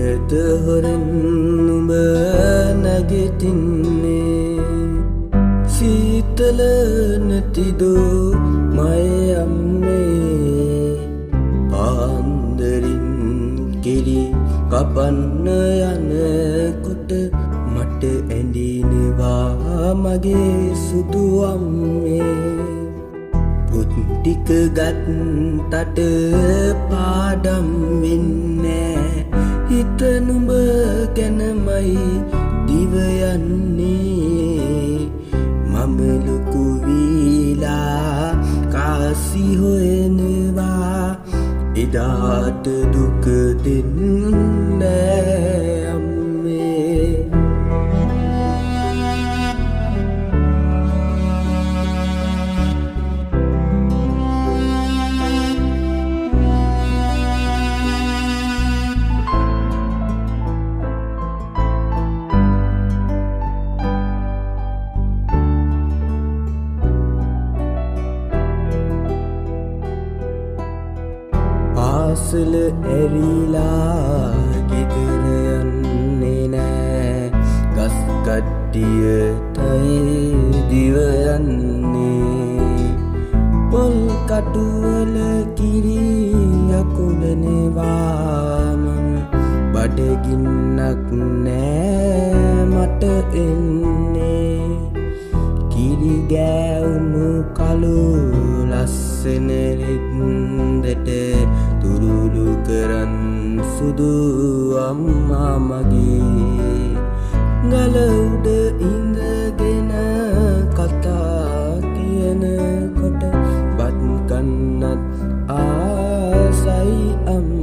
හිතට හොරෙන් නුඹ නැගිටින්නේ සීතල නැතිදෝ මය අම්මේ පාන්දරින් කිරි කපන්න යනකොට මට ඇඬෙනවා මගේ සුදු අම්මේ පුත් ටික ගත්තට පාඩම් වෙන්නේ හිත නුඹ ගැනමයි දිව යන්නේ මම ලොකු වීලා කාසි හොයනවා එදාට දුක දෙන්නේ අම්මේ පාසල ඇරිලා ගෙදර යන්නේ නෑ ගස් කට්ටියටයි දිව යන්නේ පොල් කටුවල කිරි යකුලනවා මම බඩගින්නක් නෑ මට එන්නේ කිරි ගෑවුණු කළු ලස්සන රෙද්දට තුරුළු කරන් සුදු අම්මා මගේ ගල උඩ ඉඳගෙන කතා කියනකොට බත් කන්නත් ආසයි අම්මා